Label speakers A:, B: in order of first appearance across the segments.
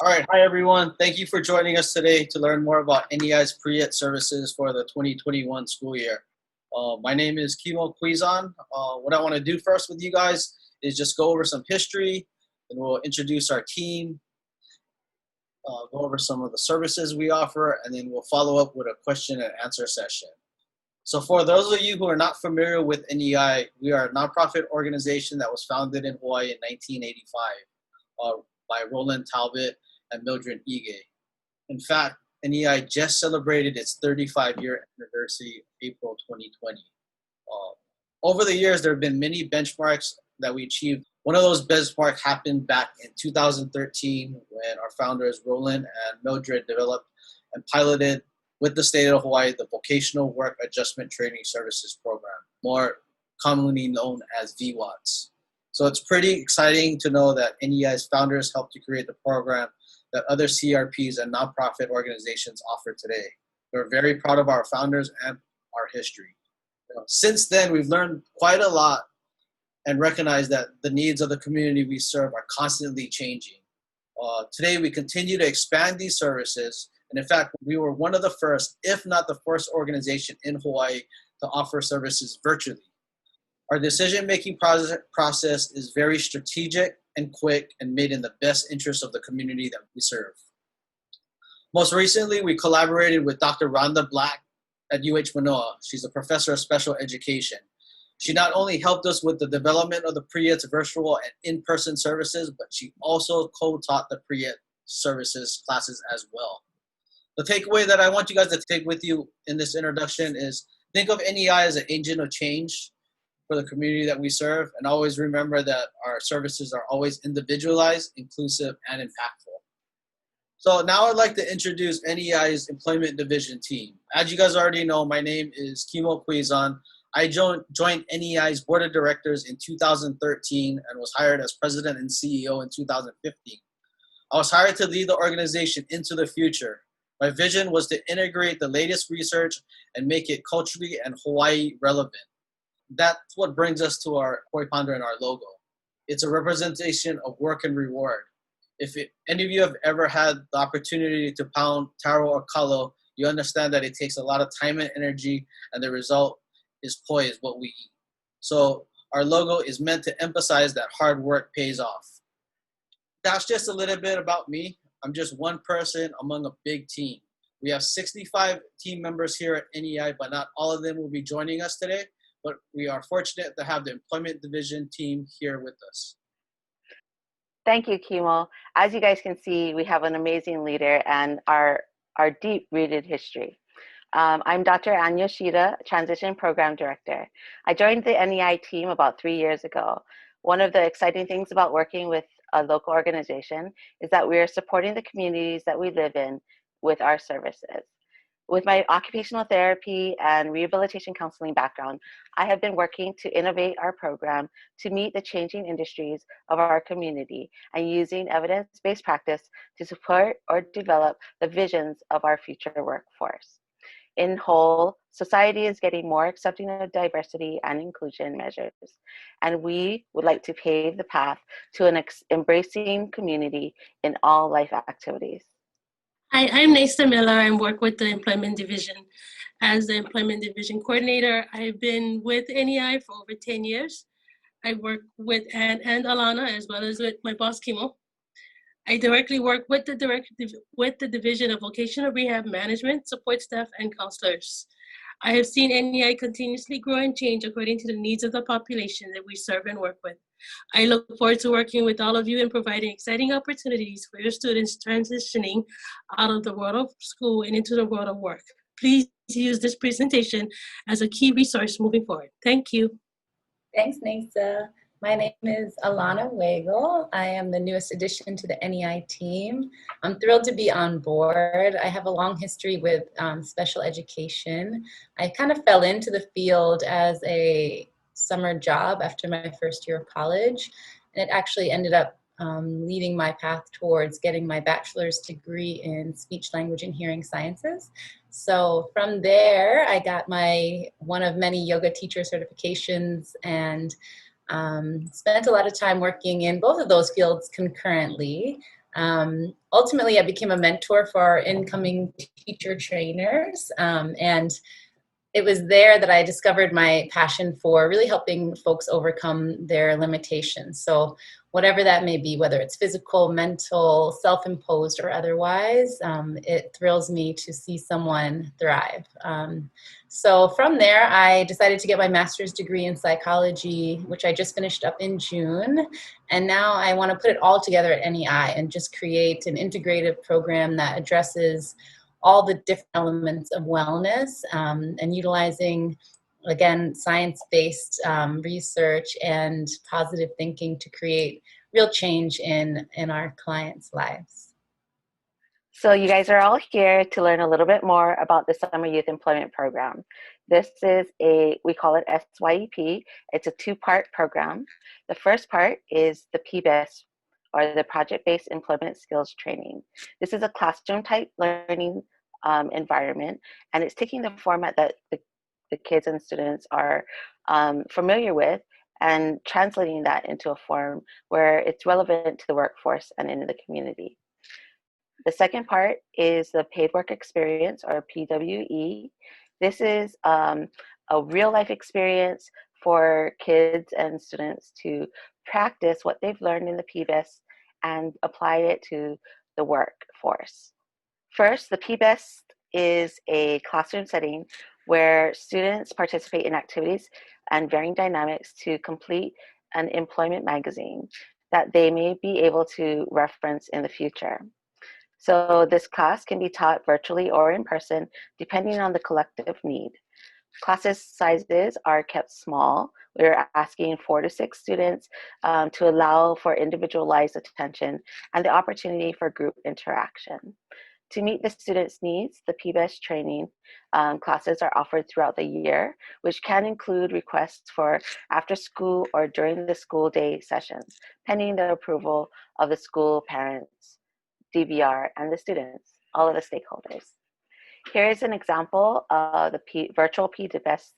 A: All right, hi everyone. Thank you for joining us today to learn more about NEi's PreEts services for the 2021 school year. My name is Kimo Quizon. What I want to do first with you guys is just go over some history, and we'll introduce our team, go over some of the services we offer, and then we'll follow up with a question and answer session. So for those of you who are not familiar with NEi, we are a nonprofit organization that was founded in Hawaii in 1985 by Roland Talbot and Mildred Ige. In fact, NEi just celebrated its 35-year anniversary, April 2020. Over the years, there have been many benchmarks that we achieved. One of those benchmarks happened back in 2013 when our founders, Roland and Mildred, developed and piloted with the state of Hawaii the Vocational Work Adjustment Training Services Program, more commonly known as VWATS. So it's pretty exciting to know that NEi's founders helped to create the program that other CRPs and nonprofit organizations offer today. We're very proud of our founders and our history. Since then, we've learned quite a lot and recognized that the needs of the community we serve are constantly changing. Today, we continue to expand these services. And in fact, we were one of the first, if not the first organization in Hawaii to offer services virtually. Our decision-making process is very strategic and quick and made in the best interest of the community that we serve. Most recently, we collaborated with Dr. Rhonda Black at UH Manoa. She's a professor of special education. She not only helped us with the development of the PreEts virtual and in-person services, but she also co-taught the PreEts services classes as well. The takeaway that I want you guys to take with you in this introduction is think of NEi as an agent of change for the community that we serve, and always remember that our services are always individualized, inclusive, and impactful. So now I'd like to introduce NEi's Employment Division team. As you guys already know, my name is Kimo Quizon. I joined NEi's Board of Directors in 2013 and was hired as President and CEO in 2015. I was hired to lead the organization into the future. My vision was to integrate the latest research and make it culturally and Hawaii relevant. That's what brings us to our koi ponder and our logo. It's a representation of work and reward. If any of you have ever had the opportunity to pound taro or kalo, you understand that it takes a lot of time and energy, and the result is poi, is what we eat. So our logo is meant to emphasize that hard work pays off. That's just a little bit about me. I'm just one person among a big team. We have 65 team members here at NEi, but not all of them will be joining us today. But we are fortunate to have the Employment Division team here with us.
B: Thank you, Kimo. As you guys can see, we have an amazing leader and our deep-rooted history. I'm Dr. Ann Yoshida, Transition Program Director. I joined the NEi team about 3 years ago. One of the exciting things about working with a local organization is that we are supporting the communities that we live in with our services. With my occupational therapy and rehabilitation counseling background, I have been working to innovate our program to meet the changing industries of our community and using evidence-based practice to support or develop the visions of our future workforce. In whole, society is getting more accepting of diversity and inclusion measures, and we would like to pave the path to an embracing community in all life activities.
C: Hi, I'm Nesta Miller. I work with the Employment Division. As the Employment Division Coordinator, I've been with NEi for over 10 years. I work with Ann and Alana, as well as with my boss, Kimo. I directly work with the Division of Vocational Rehab Management, support staff, and counselors. I have seen NEi continuously grow and change according to the needs of the population that we serve and work with. I look forward to working with all of you and providing exciting opportunities for your students transitioning out of the world of school and into the world of work. Please use this presentation as a key resource moving forward. Thank you.
D: Thanks, Nesa. My name is Alana Weigel. I am the newest addition to the NEi team. I'm thrilled to be on board. I have a long history with special education. I kind of fell into the field as a summer job after my first year of college, and it actually ended up leading my path towards getting my bachelor's degree in speech, language, and hearing sciences. So from there, I got my one of many yoga teacher certifications and spent a lot of time working in both of those fields concurrently. Ultimately, I became a mentor for our incoming teacher trainers, and it was there that I discovered my passion for really helping folks overcome their limitations. So whatever that may be, whether it's physical, mental, self-imposed, or otherwise, it thrills me to see someone thrive. So from there, I decided to get my master's degree in psychology, which I just finished up in June. And now I want to put it all together at NEI and just create an integrative program that addresses all the different elements of wellness, and utilizing, again, science-based research and positive thinking to create real change in our clients' lives.
B: So you guys are all here to learn a little bit more about the Summer Youth Employment Program. This is we call it SYEP. It's a two-part program. The first part is the PBEST, or the Project-Based Employment Skills Training. This is a classroom-type learning environment, and it's taking the format that the kids and students are familiar with and translating that into a form where it's relevant to the workforce and in the community. The second part is the paid work experience, or PWE. This is a real life experience for kids and students to practice what they've learned in the PBEST and apply it to the workforce. First, the PBEST is a classroom setting where students participate in activities and varying dynamics to complete an employment magazine that they may be able to reference in the future. So this class can be taught virtually or in person, depending on the collective need. Classes sizes are kept small. We're asking 4 to 6 students to allow for individualized attention and the opportunity for group interaction. To meet the students' needs, the PBEST training classes are offered throughout the year, which can include requests for after school or during the school day sessions, pending the approval of the school parents, DVR, and the students, all of the stakeholders. Here is an example of the virtual PBEST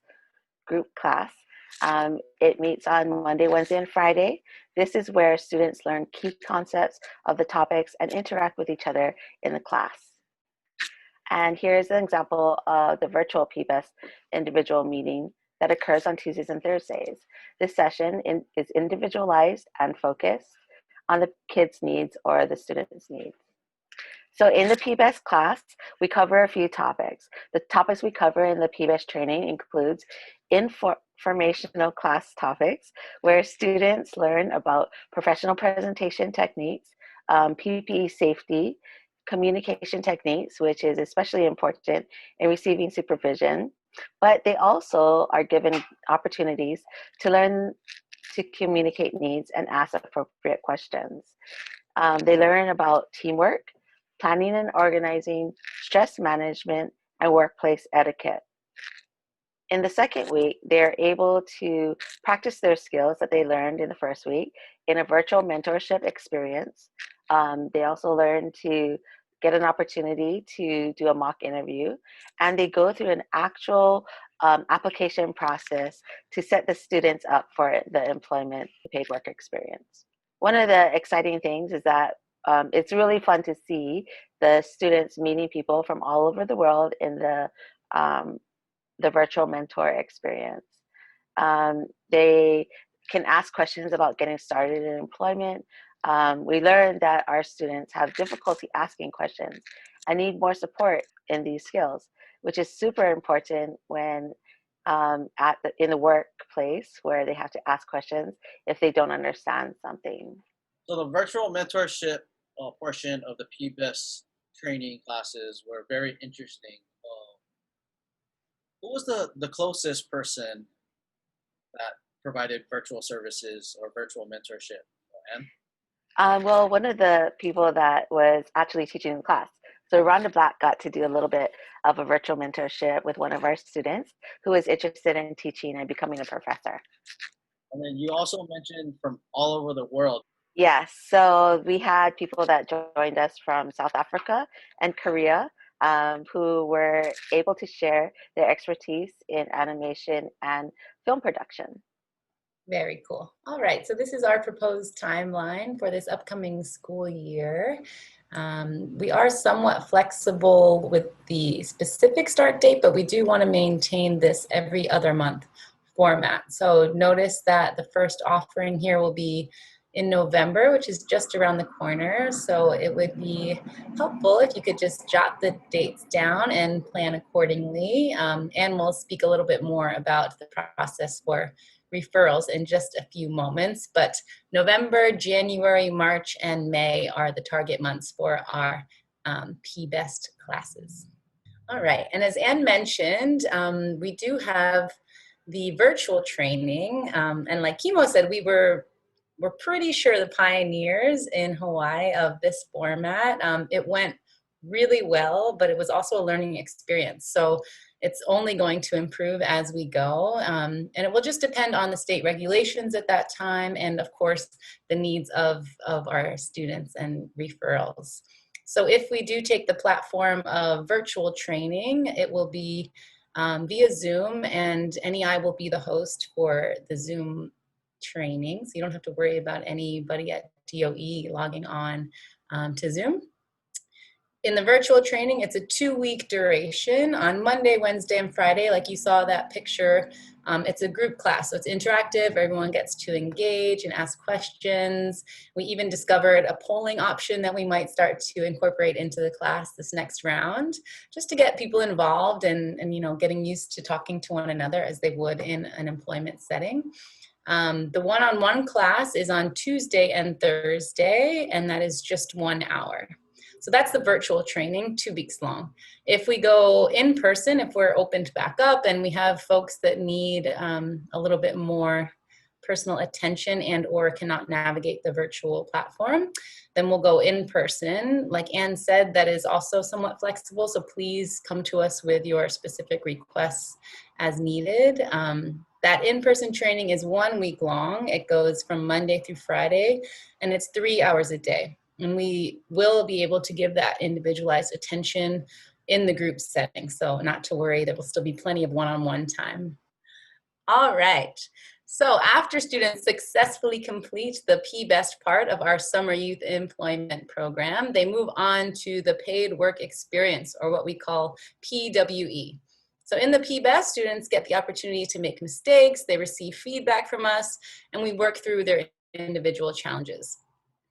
B: group class. It meets on Monday, Wednesday, and Friday. This is where students learn key concepts of the topics and interact with each other in the class. And here's an example of the virtual PBEST individual meeting that occurs on Tuesdays and Thursdays. This session is individualized and focused on the kids' needs or the students' needs. So in the PBEST class, we cover a few topics. The topics we cover in the PBEST training includes informational class topics, where students learn about professional presentation techniques, PPE safety, communication techniques, which is especially important in receiving supervision, but they also are given opportunities to learn to communicate needs and ask appropriate questions. They learn about teamwork, planning and organizing, stress management, and workplace etiquette. In the second week, they're able to practice their skills that they learned in the first week in a virtual mentorship experience. They also learn to get an opportunity to do a mock interview, and they go through an actual application process to set the students up for the employment paid work experience. One of the exciting things is that it's really fun to see the students meeting people from all over the world in the virtual mentor experience. They can ask questions about getting started in employment. We learned that our students have difficulty asking questions and need more support in these skills, which is super important when in the workplace where they have to ask questions if they don't understand something.
A: So the virtual mentorship portion of the PBEST training classes were very interesting. Who was the closest person that provided virtual services or virtual mentorship? Anne?
B: Well, one of the people that was actually teaching the class. So Rhonda Black got to do a little bit of a virtual mentorship with one of our students who was interested in teaching and becoming a professor.
A: And then you also mentioned from all over the world.
B: Yes, so we had people that joined us from South Africa and Korea who were able to share their expertise in animation and film production.
D: Very cool. All right, so this is our proposed timeline for this upcoming school year. We are somewhat flexible with the specific start date, but we do want to maintain this every other month format. So notice that the first offering here will be in November, which is just around the corner. So it would be helpful if you could just jot the dates down and plan accordingly. And we'll speak a little bit more about the process for referrals in just a few moments, but November, January, March, and May are the target months for our PBEST classes. All right, and as Anne mentioned, we do have the virtual training, and like Kimo said, we're pretty sure the pioneers in Hawaii of this format. It went really well, but it was also a learning experience. So it's only going to improve as we go. And it will just depend on the state regulations at that time and of course the needs of our students and referrals. So if we do take the platform of virtual training, it will be via Zoom, and NEi will be the host for the Zoom training. So you don't have to worry about anybody at DOE logging on to Zoom. In the virtual training, it's a 2-week duration on Monday, Wednesday, and Friday. Like you saw that picture, it's a group class, so it's interactive. Everyone gets to engage and ask questions. We even discovered a polling option that we might start to incorporate into the class this next round, just to get people involved and you know, getting used to talking to one another as they would in an employment setting. The one-on-one class is on Tuesday and Thursday, and that is just 1 hour. So that's the virtual training, 2 weeks long. If we go in person, if we're opened back up and we have folks that need a little bit more personal attention and or cannot navigate the virtual platform, then we'll go in person. Like Anne said, that is also somewhat flexible, so please come to us with your specific requests as needed. That in-person training is 1 week long. It goes from Monday through Friday, and it's 3 hours a day. And we will be able to give that individualized attention in the group setting. So not to worry, there will still be plenty of one-on-one time. All right. So after students successfully complete the PBEST part of our Summer Youth Employment Program, they move on to the Paid Work Experience, or what we call PWE. So in the PBEST, students get the opportunity to make mistakes, they receive feedback from us, and we work through their individual challenges.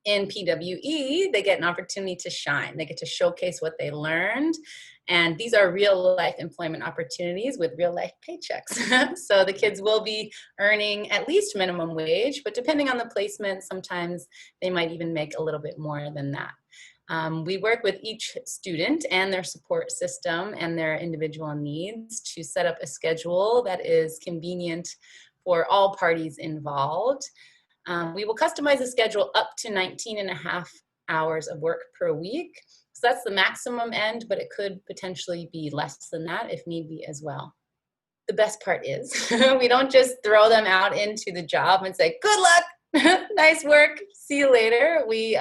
D: In PWE, they get an opportunity to shine. They get to showcase what they learned. And these are real life employment opportunities with real life paychecks. So the kids will be earning at least minimum wage, but depending on the placement, sometimes they might even make a little bit more than that. We work with each student and their support system and their individual needs to set up a schedule that is convenient for all parties involved. We will customize the schedule up to 19.5 hours of work per week. So that's the maximum end, but it could potentially be less than that if need be as well. The best part is we don't just throw them out into the job and say, good luck, nice work, see you later. We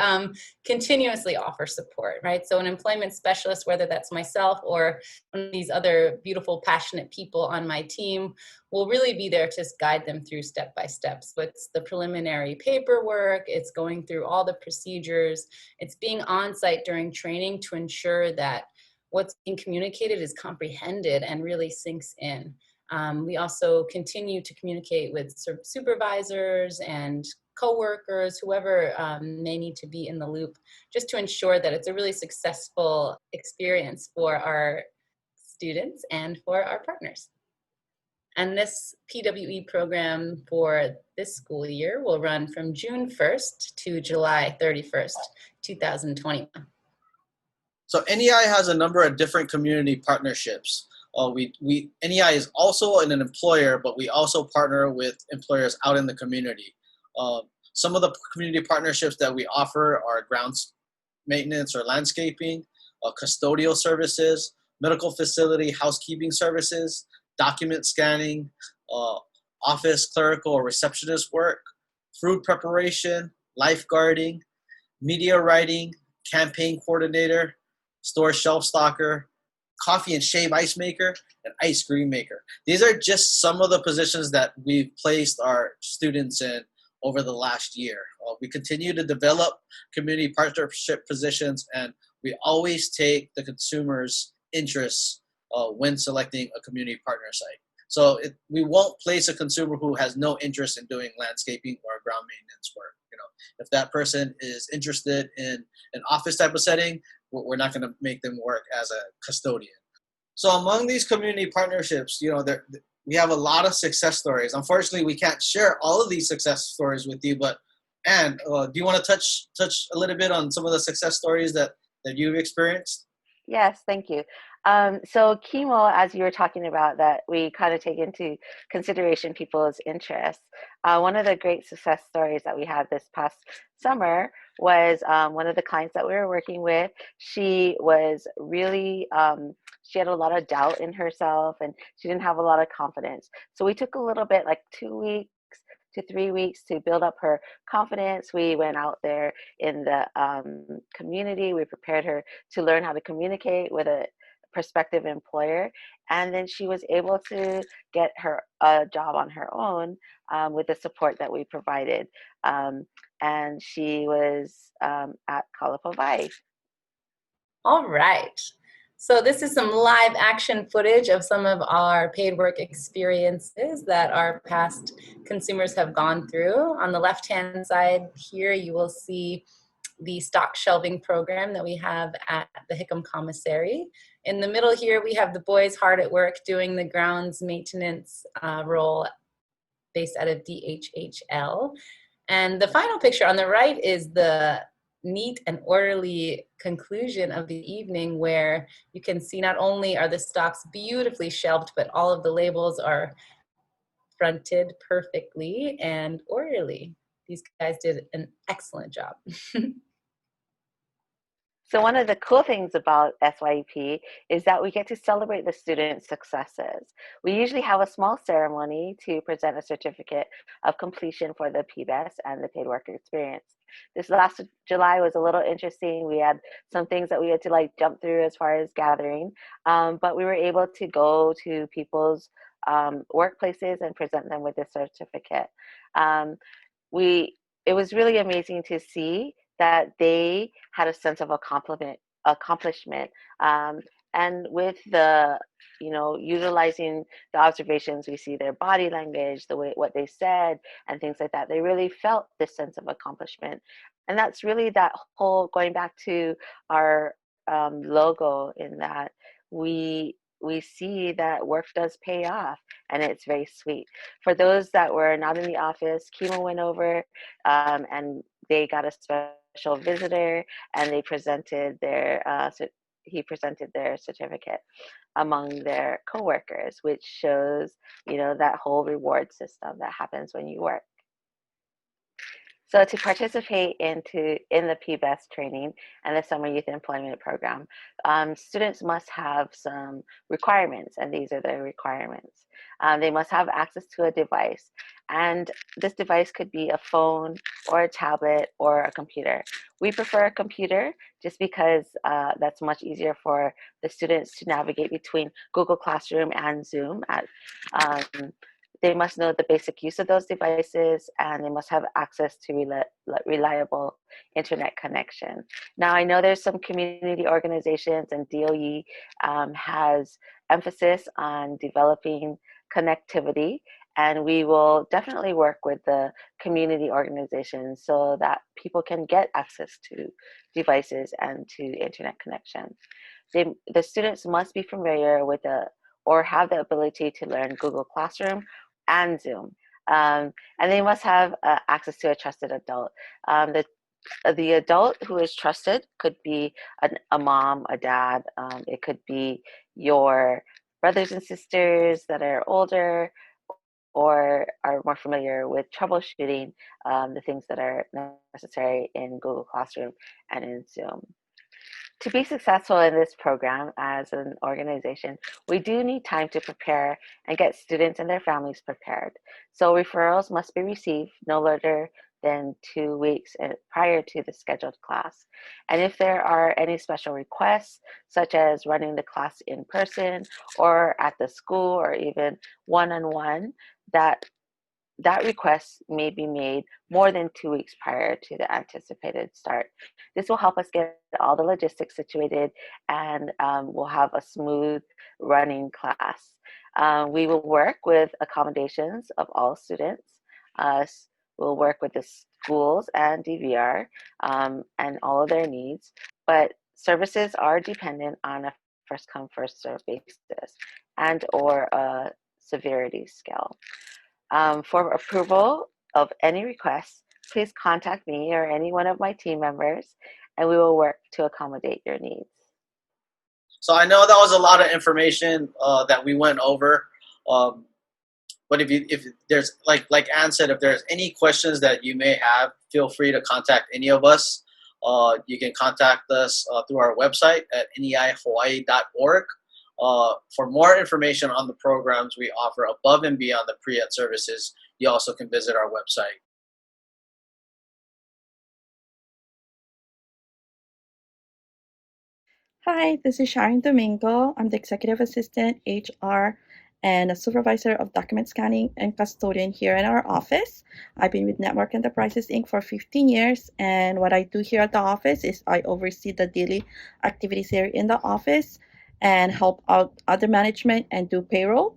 D: continuously offer support, right? So an employment specialist, whether that's myself or one of these other beautiful, passionate people on my team, will really be there to guide them through step by step. So it's the preliminary paperwork, it's going through all the procedures, it's being on site during training to ensure that what's being communicated is comprehended and really sinks in. We also continue to communicate with supervisors and coworkers, whoever may need to be in the loop, just to ensure that it's a really successful experience for our students and for our partners. And this PWE program for this school year will run from June 1st to July 31st, 2021.
A: So NEi has a number of different community partnerships. NEi is also an employer, but we also partner with employers out in the community. Some of the community partnerships that we offer are grounds maintenance or landscaping, custodial services, medical facility housekeeping services, document scanning, office clerical or receptionist work, food preparation, lifeguarding, media writing, campaign coordinator, store shelf stocker, coffee and shave ice maker, and ice cream maker. These are just some of the positions that we've placed our students in over the last year. We continue to develop community partnership positions, and we always take the consumer's interests when selecting a community partner site. So we won't place a consumer who has no interest in doing landscaping or ground maintenance work. You know, if that person is interested in an office type of setting, we're not going to make them work as a custodian. So among these community partnerships, you know, we have a lot of success stories. Unfortunately, we can't share all of these success stories with you, but Anne, do you want to touch a little bit on some of the success stories that you've experienced?
B: Yes, thank you. So chemo, as you were talking about, that we kind of take into consideration people's interests. One of the great success stories that we had this past summer was one of the clients that we were working with. She was really, she had a lot of doubt in herself, and she didn't have a lot of confidence. So we took a little bit, like 2 weeks to 3 weeks, to build up her confidence. We went out there in the community. We prepared her to learn how to communicate with a prospective employer, and then she was able to get her a job on her own with the support that we provided. And she was at Kalapawai.
D: All right. So this is some live action footage of some of our paid work experiences that our past consumers have gone through. On the left-hand side here, you will see the stock shelving program that we have at the Hickam Commissary. In the middle here, we have the boys hard at work doing the grounds maintenance role based out of DHHL. And the final picture on the right is the neat and orderly conclusion of the evening, where you can see not only are the stocks beautifully shelved, but all of the labels are fronted perfectly and orderly. These guys did an excellent job.
B: So one of the cool things about SYEP is that we get to celebrate the students' successes. We usually have a small ceremony to present a certificate of completion for the PBEST and the paid work experience. This last July was a little interesting. We had some things that we had to like jump through as far as gathering, but we were able to go to people's workplaces and present them with this certificate. It was really amazing to see that they had a sense of accomplishment. And with the, utilizing the observations, we see their body language, the way, what they said, and things like that. They really felt this sense of accomplishment. And that's really that whole, going back to our logo, in that we see that work does pay off, and it's very sweet. For those that were not in the office, Kimo went over and they got a special visitor, and they presented he presented their certificate among their coworkers, which shows, that whole reward system that happens when you work. So to participate in the PBEST training and the Summer Youth Employment Program, students must have some requirements, and these are the requirements. They must have access to a device, and this device could be a phone or a tablet or a computer. We prefer a computer just because that's much easier for the students to navigate between Google Classroom and Zoom. They must know the basic use of those devices, and they must have access to reliable internet connection. Now, I know there's some community organizations, and DOE has emphasis on developing connectivity, and we will definitely work with the community organizations so that people can get access to devices and to internet connection. The students must be familiar with or have the ability to learn Google Classroom and Zoom, and they must have access to a trusted adult. The adult who is trusted could be a mom, a dad. It could be your brothers and sisters that are older or are more familiar with troubleshooting the things that are necessary in Google Classroom and in Zoom. To be successful in this program as an organization, we do need time to prepare and get students and their families prepared. So referrals must be received no later than 2 weeks prior to the scheduled class. And if there are any special requests, such as running the class in person or at the school or even one-on-one, that request may be made more than 2 weeks prior to the anticipated start. This will help us get all the logistics situated, and we'll have a smooth running class. We will work with accommodations of all students. We'll work with the schools and DVR and all of their needs, but services are dependent on a first come, first serve basis and or a severity scale. For approval of any requests, please contact me or any one of my team members, and we will work to accommodate your needs.
A: So I know that was a lot of information that we went over. But if there's like Ann said, if there's any questions that you may have, feel free to contact any of us. You can contact us through our website at NEiHawaii.org. For more information on the programs we offer above and beyond the PreEts services, you also can visit our website.
E: Hi, this is Sharon Domingo. I'm the Executive Assistant, HR, and a Supervisor of Document Scanning and Custodian here in our office. I've been with Network Enterprises, Inc. for 15 years, and what I do here at the office is I oversee the daily activities here in the office and help out other management and do payroll.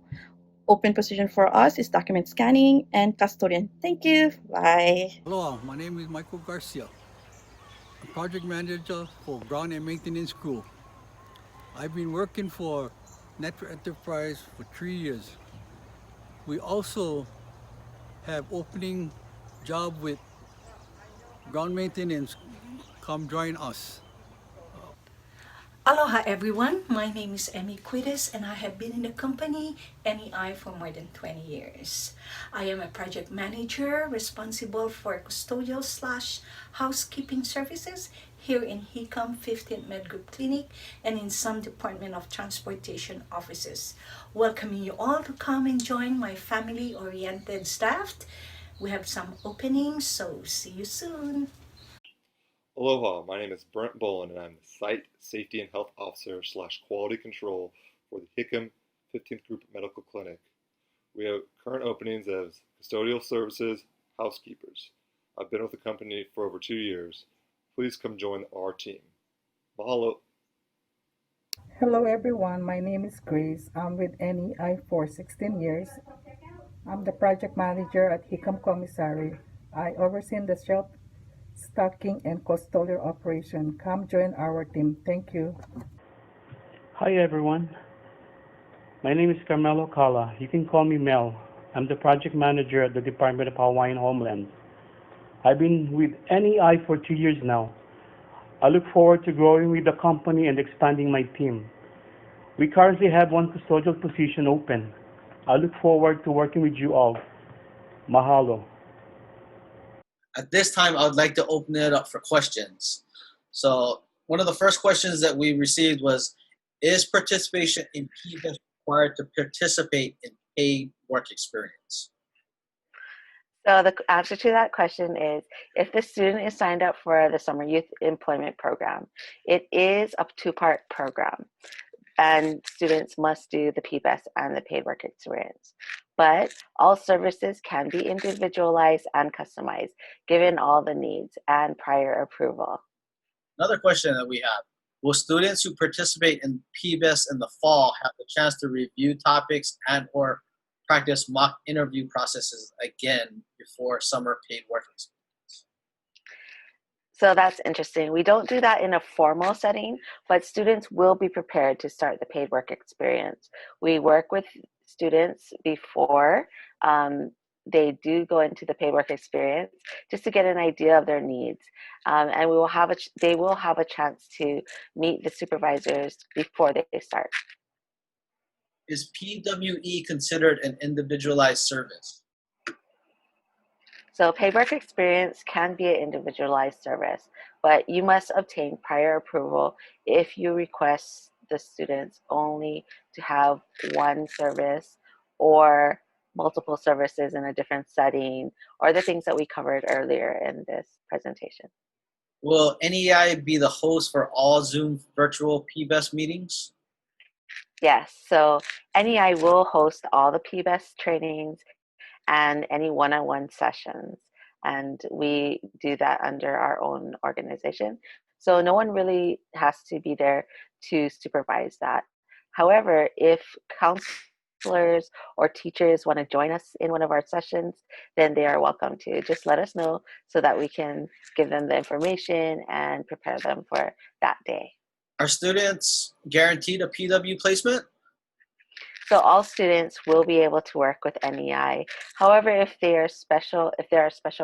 E: Open position for us is document scanning and custodian. Thank you. Bye.
F: Hello, my name is Michael Garcia. I'm project manager for ground and maintenance crew. I've been working for Network Enterprise for 3 years. We also have opening job with ground maintenance. Come join us.
G: Aloha everyone, my name is NEi PreEts and I have been in the company NEi for more than 20 years. I am a project manager responsible for custodial/housekeeping services here in HECOM 15th Med Group Clinic and in some Department of Transportation offices. Welcoming you all to come and join my family-oriented staff. We have some openings, so see you soon.
H: Aloha, my name is Brent Bolin and I'm the Site Safety and Health Officer / Quality Control for the HICM 15th Group Medical Clinic. We have current openings as custodial services, housekeepers. I've been with the company for over 2 years. Please come join our team. Mahalo.
I: Hello everyone, my name is Grace. I'm with NEi for 16 years. I'm the project manager at HICM Commissary. I oversee the shelf stocking and custodial operation. Come join our team. Thank you.
J: Hi everyone. My name is Carmelo Cala. You can call me Mel. I'm the project manager at the Department of Hawaiian Homeland. I've been with NEi for 2 years now. I look forward to growing with the company and expanding my team. We currently have one custodial position open. I look forward to working with you all. Mahalo.
A: At this time, I would like to open it up for questions. So one of the first questions that we received was, is participation in PBEST required to participate in paid work experience?
B: So the answer to that question is, if the student is signed up for the Summer Youth Employment Program, it is a two-part program, and students must do the PBEST and the paid work experience. But all services can be individualized and customized, given all the needs and prior approval.
A: Another question that we have, will students who participate in PBEST in the fall have the chance to review topics and or practice mock interview processes again before summer paid work experience?
B: So that's interesting. We don't do that in a formal setting, but students will be prepared to start the paid work experience. We work with students before they do go into the paid work experience, just to get an idea of their needs. And they will have a chance to meet the supervisors before they start.
A: Is PWE considered an individualized service?
B: So paid work experience can be an individualized service, but you must obtain prior approval if you request the students only to have one service or multiple services in a different setting, or the things that we covered earlier in this presentation.
A: Will NEI be the host for all Zoom virtual PBEST meetings?
B: Yes, so NEI will host all the PBEST trainings and any one-on-one sessions. And we do that under our own organization. So no one really has to be there to supervise that. However, if counselors or teachers want to join us in one of our sessions, then they are welcome to. Just let us know so that we can give them the information and prepare them for that day.
A: Are students guaranteed a PW placement?
B: So all students will be able to work with NEI. However, if there are special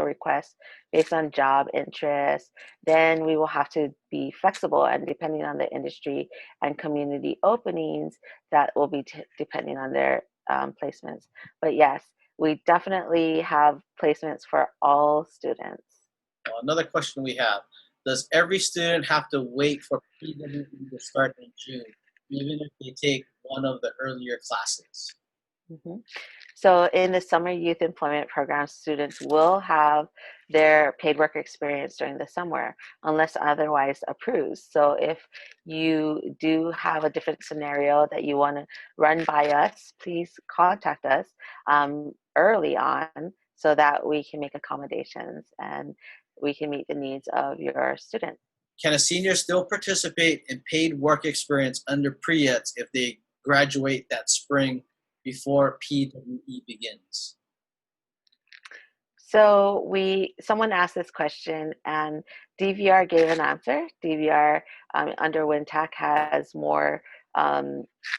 B: requests based on job interest, then we will have to be flexible, and depending on the industry and community openings, that will be depending on their placements. But yes, we definitely have placements for all students.
A: Another question we have, does every student have to wait for PWE to start in June, even if they take one of the earlier classes?
B: Mm-hmm. So in the Summer Youth Employment Program, students will have their paid work experience during the summer unless otherwise approved. So if you do have a different scenario that you want to run by us, please contact us early on so that we can make accommodations and we can meet the needs of your student.
A: Can a senior still participate in paid work experience under PREETs if they graduate that spring before PWE begins?
B: So someone asked this question and DVR gave an answer. DVR under WinTAC has more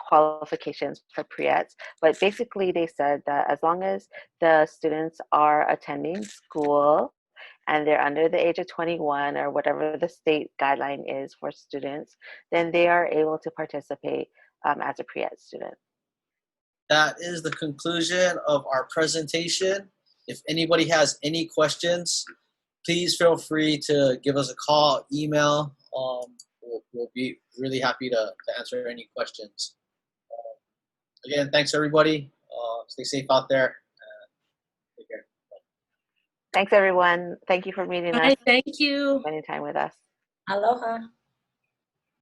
B: qualifications for PREETs, but basically they said that as long as the students are attending school and they're under the age of 21 or whatever the state guideline is for students, then they are able to participate as a PREET student.
A: That is the conclusion of our presentation. If anybody has any questions, please feel free to give us a call, email. We'll be really happy to answer any questions. Again, thanks everybody. Stay safe out there. Take care.
B: Thanks everyone. Thank you for meeting us.
C: Bye, thank you.
B: Spending time with us.
D: Aloha.